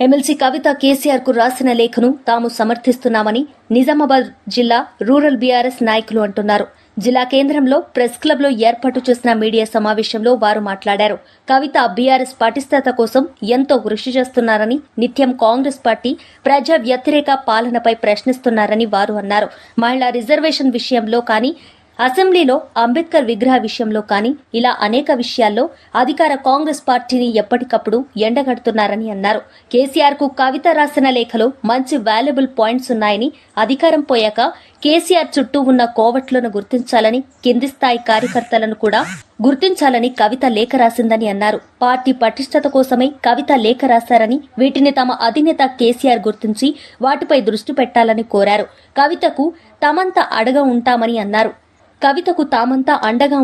MLC కవిత కేసీఆర్ కు రాసిన లేఖను తాము సమర్థిస్తున్నామని నిజామాబాద్ జిల్లా రూరల్ బీఆర్ఎస్ నాయకులు అంటున్నారు. జిల్లా కేంద్రంలో ప్రెస్ క్లబ్ లో ఏర్పాటు చేసిన మీడియా సమావేశంలో వారు మాట్లాడారు. కవిత బీఆర్ఎస్ పటిష్టత కోసం ఎంతో కృషి చేస్తున్నారని, నిత్యం కాంగ్రెస్ పార్టీ ప్రజా వ్యతిరేక పాలనపై ప్రశ్నిస్తున్నారని వారు అన్నారు. మహిళా రిజర్వేషన్ విషయంలో కానీ, అసెంబ్లీలో అంబేద్కర్ విగ్రహ విషయంలో కానీ ఇలా అనేక విషయాల్లో అధికార కాంగ్రెస్ పార్టీని ఎప్పటికప్పుడు ఎండగడుతున్నారని అన్నారు. కేసీఆర్ కు కవిత రాసిన లేఖలో మంచి వాల్యుబుల్ పాయింట్స్ ఉన్నాయని, అధికారం పోయాక కేసీఆర్ చుట్టూ ఉన్న కోవట్లను గుర్తించాలని, కింది స్థాయి కార్యకర్తలను కూడా గుర్తించాలని కవిత లేఖ రాసిందని అన్నారు. పార్టీ పటిష్టత కోసమే కవిత లేఖ రాశారని, వీటిని తమ అధినేత కేసీఆర్ గుర్తించి వాటిపై దృష్టి పెట్టాలని కోరారు. కవితకు తామంతా అండగా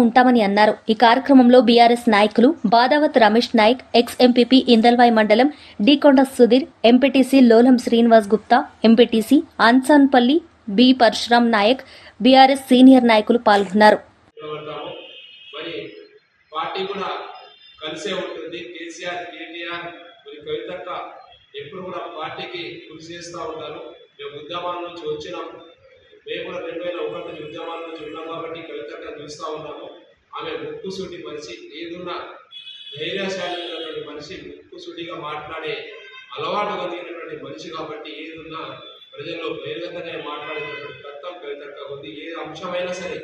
ఉంటామని అన్నారు. ఈ కార్యక్రమంలో బీఆర్ఎస్ నాయకులు బాదావత్ రమేష్ నాయక్, ఎక్స్ ఎంపీపీ ఇందల్వాయి మండలం Dikonda Sudheer, MPTC Lolam Srinivas Gupta, MPTC Ansanpalli B Parashuram Naik, BRS senior నాయకులు పాల్గొన్నారు. ఎప్పుడు కూడా పార్టీకి కృషి చేస్తూ ఉంటారు. మేము ఉద్యమాల నుంచి వచ్చినాము, మేము కూడా 2001 నుంచి ఉద్యమాల నుంచి ఉన్నాం కాబట్టి కవితగా చూస్తూ ఉన్నాము. ఆమె ముక్కుసూటి మనిషి, ఏదున్నా ధైర్యశాలి మనిషి, ముక్కుసూటిగా మాట్లాడే అలవాటు కలిగినటువంటి మనిషి కాబట్టి ఏదున్నా ప్రజల్లో బహిరంగంగానే మాట్లాడేటటువంటి తత్వం కవితగా ఉంది. ఏ అంశమైనా సరే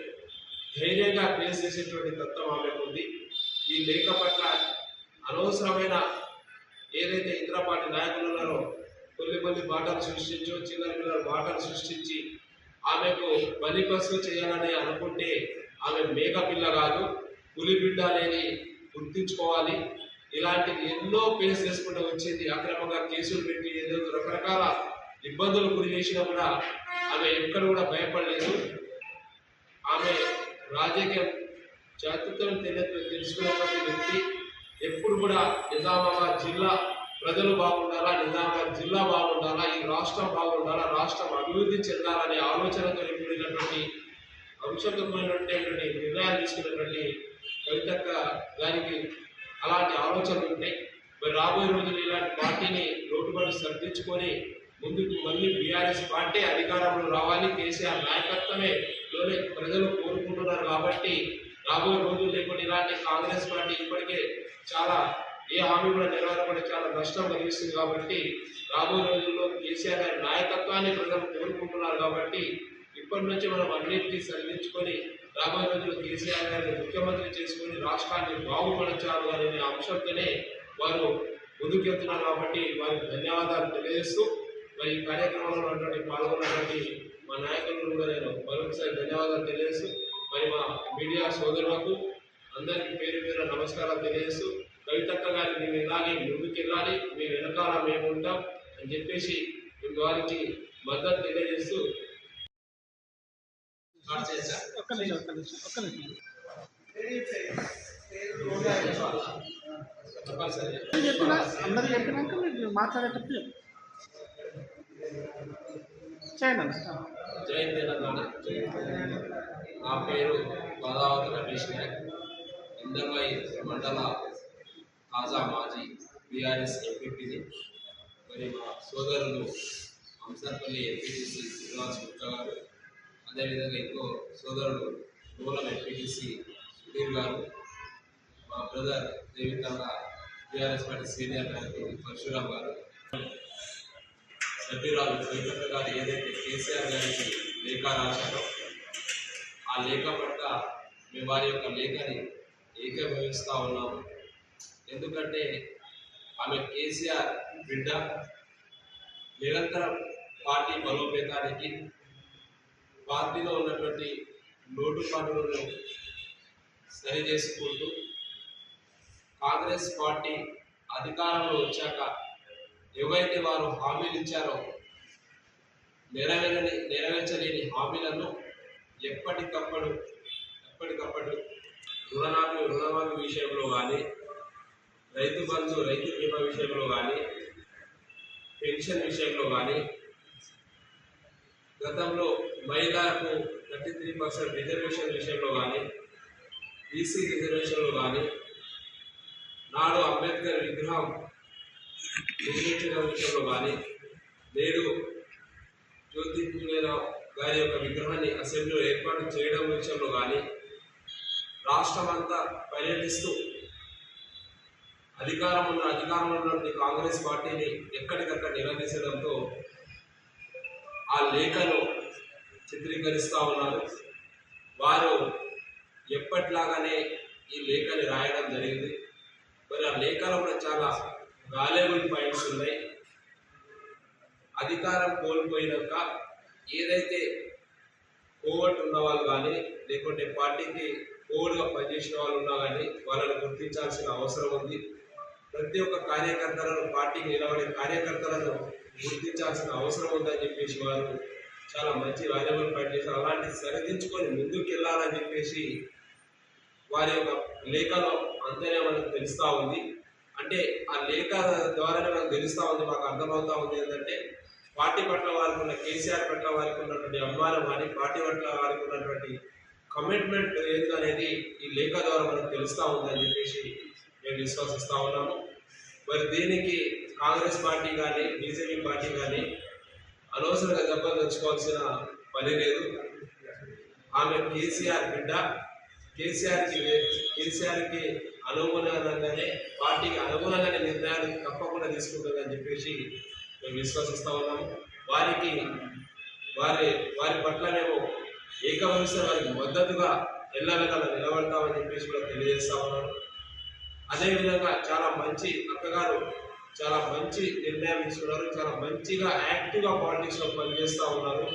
ధైర్యంగా ఫేస్ చేసేటువంటి తత్వం ఆమెకు ఉంది. ఈ లేఖ పట్ల అనవసరమైన ఏదైతే ఇతర పార్టీ నాయకులు ఉన్నారో కొన్ని మాటలు సృష్టించో చిన్న మాటలు సృష్టించి ఆమెకు బలిపసు చేయాలని అనుకుంటే ఆమె మేకపిల్ల కాదు, పులిబిడ్డ అనేది గుర్తించుకోవాలి. ఇలాంటివి ఎన్నో ఫేస్ చేసుకుంటూ వచ్చింది. అక్రమంగా కేసులు పెట్టి ఏదో రకరకాల ఇబ్బందులు గురి చేసినా కూడా ఆమె ఎక్కడ కూడా భయపడలేదు. ఆమె రాజకీయ జాతృత్వం తెలుసుకున్నటువంటి వ్యక్తి. ఎప్పుడు కూడా నిజామాబాద్ జిల్లా ప్రజలు బాగుండాలా, నిజామాబాద్ జిల్లా బాగుండాలా, ఈ రాష్ట్రం బాగుండాలా, రాష్ట్రం అభివృద్ధి చెందాలనే ఆలోచనతో కూడినటువంటి అంశమైనటువంటి నిర్ణయాలు తీసుకున్నటువంటి కవితక్క గారికి అలాంటి ఆలోచనలు ఉంటాయి. మరి రాబోయే రోజులు ఇలాంటి పార్టీని లోటుబాటు సర్దించుకొని ముందుకు మళ్ళీ బీఆర్ఎస్ పార్టీ అధికారంలో రావాలి, కేసీఆర్ నాయకత్వమే ప్రజలు కోరుకుంటున్నారు. కాబట్టి రాబోయే రోజులు లేకుండా ఇలాంటి కాంగ్రెస్ పార్టీ ఇప్పటికే చాలా ఏ హామీ కూడా నెరవేరకుండా చాలా నష్టం కలిగిస్తుంది. కాబట్టి రాబోయే రోజుల్లో కేసీఆర్ గారి నాయకత్వాన్ని ప్రజలు కోరుకుంటున్నారు. కాబట్టి ఇప్పటి నుంచి మనం అన్నింటినీ సరిదించుకొని రాబోయే రోజుల్లో కేసీఆర్ గారిని ముఖ్యమంత్రి చేసుకొని రాష్ట్రాన్ని బాగుపరచాలి అనే అంశంతోనే వారు ముందుకెళ్తున్నారు. కాబట్టి వారికి ధన్యవాదాలు తెలియజేస్తూ మరి ఈ కార్యక్రమంలో పాల్గొన్నటువంటి మా నాయకులను కూడా నేను మరొకసారి ధన్యవాదాలు తెలియజేస్తూ మరి మా మీడియా సోదరులకు అందరికీ పేరు నమస్కారాలు తెలియజేస్తూ కవితక్క గారి మేము ఇలాగే ముందుకెళ్ళాలి, మీ వెనకాల మేము ఉంటాం అని చెప్పేసి వారికి మద్దతు తెలియజేస్తూ అందరూ చెప్పినాక మీరు మాట్లాడేటప్పుడు జై తెలంగాణ. నా పేరు బాదావత్ రమేష్ నాయక్, ఇందర్వాయి మండల తాజా మాజీ బీఆర్ఎస్ ఎంపీపీని. మరి మా సోదరులు అంసర్పల్లి ఎంపీటీసీ శ్రీనివాస్ గుప్తా గారు, అదేవిధంగా ఇంకో సోదరుడు లోలం ఎంపీటీసీ సుధీర్ గారు, మా బ్రదర్ దేవితంగా బీఆర్ఎస్ పార్టీ సీనియర్ నాయకులు పరశురాం గారు, సభ్యురాలు కవితక్క గారు ఏదైతే కేసీఆర్ గారికి లేఖ రాశారో ఆ లేఖ పట్ల మేము వారి యొక్క లేఖని ఏకీభవిస్తూ ఉన్నాము. ఎందుకంటే ఆమె కేసీఆర్ బిడ్డ, నిరంతరం పార్టీ బలోపేతానికి, పార్టీలో ఉన్నటువంటి లోటుపాట్లను సరిచేసుకుంటూ కాంగ్రెస్ పార్టీ అధికారంలో వచ్చాక ఏవైతే వారు హామీలు ఇచ్చారో నెరవేర్చలేని హామీలను ఎప్పటికప్పుడు రుణమాఫీ విషయంలో కానీ, రైతు బంధు రైతు బీమా విషయంలో కానీ, పెన్షన్ విషయంలో కానీ, గతంలో మహిళలకు 33% రిజర్వేషన్ విషయంలో కానీ, బీసీ రిజర్వేషన్లో కానీ, నాడు అంబేద్కర్ విగ్రహం నిర్మించడం విషయంలో కానీ నేడు జ్యోతిర్లింగ గారి యొక్క విగ్రహాన్ని అసెంబ్లీలో ఏర్పాటు చేయడం విషయంలో కానీ రాష్ట్రమంతా పర్యటిస్తూ అధికారంలో ఉన్నటువంటి కాంగ్రెస్ పార్టీని ఎక్కడికక్కడ నిలదీసడంతో ఆ లేఖను చిత్రీకరిస్తూ ఉన్నారు. వారు ఎప్పటిలాగానే ఈ లేఖని రాయడం జరిగింది. మరి ఆ లేఖలో కూడా చాలా వాల్యుబుల్ పాయింట్స్ ఉన్నాయి. అధికారం కోల్పోయినాక ఏదైతే కోవట్ ఉన్న వాళ్ళు కానీ లేకుంటే పార్టీకి కోవట్గా పనిచేసిన వాళ్ళు ఉన్నా కానీ వాళ్ళని గుర్తించాల్సిన అవసరం ఉంది. ప్రతి ఒక్క కార్యకర్తలను పార్టీకి నిలబడే కార్యకర్తలను గుర్తించాల్సిన అవసరం ఉందని చెప్పేసి వారు చాలా మంచి వాల్యుబుల్ పాయింట్ చేశారు. అలాంటి సరిదించుకొని ముందుకు వెళ్ళాలని చెప్పేసి వారి యొక్క లేఖలో అంతనే మనకు తెలుస్తూ ఉంది. అంటే ఆ లేఖ ద్వారానే మనకు తెలుస్తూ ఉంది, మాకు అర్థమవుతూ ఉంది ఏంటంటే పార్టీ పట్ల వారికి ఉన్న కేసీఆర్ పట్ల వారికి ఉన్నటువంటి అభిమానం కానీ పార్టీ పట్ల వారికి ఉన్నటువంటి కమిట్మెంట్ ఏది అనేది ఈ లేఖ ద్వారా మనకు తెలుస్తూ ఉందని చెప్పేసి మేము విశ్వసిస్తూ ఉన్నాము. మరి దీనికి కాంగ్రెస్ పార్టీ కానీ బీజేపీ పార్టీ కానీ అనవసరంగా దెబ్బలు తెచ్చుకోవాల్సిన పని లేదు. ఆమె కేసీఆర్ బిడ్డ. కేసీఆర్కి అనుగుణంగానే పార్టీకి అనుగుణంగానే నిర్ణయాలు తప్పకుండా తీసుకుంటుందని చెప్పేసి మేము విశ్వసిస్తూ ఉన్నాము. వారి పట్ల మేము ఏకవరుస వారికి మద్దతుగా ఎల్లవెల్ల నిలబడతామని చెప్పేసి కూడా తెలియజేస్తా ఉన్నాను. అదేవిధంగా చాలా మంచి అక్కగారు చాలా మంచి నిర్ణయం తీసుకున్నారు. చాలా మంచిగా యాక్టివ్గా పాలిటిక్స్లో పనిచేస్తూ ఉన్నారు.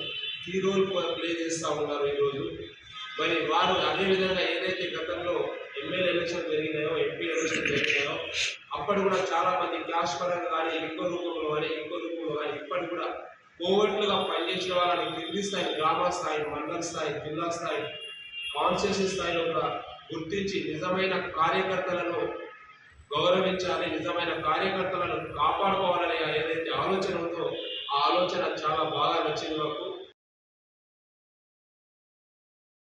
కీ రోల్ ప్లే చేస్తూ ఉన్నారు ఈరోజు. మరి వారు అదేవిధంగా ఏదైతే గతంలో ఎమ్మెల్యే ఎలక్షన్ జరిగినాయో ఎంపీ ఎలక్షన్ జరిగినాయో అప్పటి కూడా చాలామంది క్యాష్ పరంగా కానీ ఇంకో రూపంలో కానీ ఇప్పటి కూడా కోవట్లుగా పనిచేసిన వాళ్ళని కింది స్థాయి, గ్రామ స్థాయి, మండల స్థాయి, జిల్లా స్థాయి, కాన్స్టిట్యూషన్ స్థాయిలో కూడా గుర్తించి నిజమైన కార్యకర్తలను గౌరవించాలి, నిజమైన కార్యకర్తలను కాపాడుకోవాలనే ఏదైతే ఆలోచన ఉందో ఆ ఆలోచన చాలా బాగా నచ్చింది మాకు.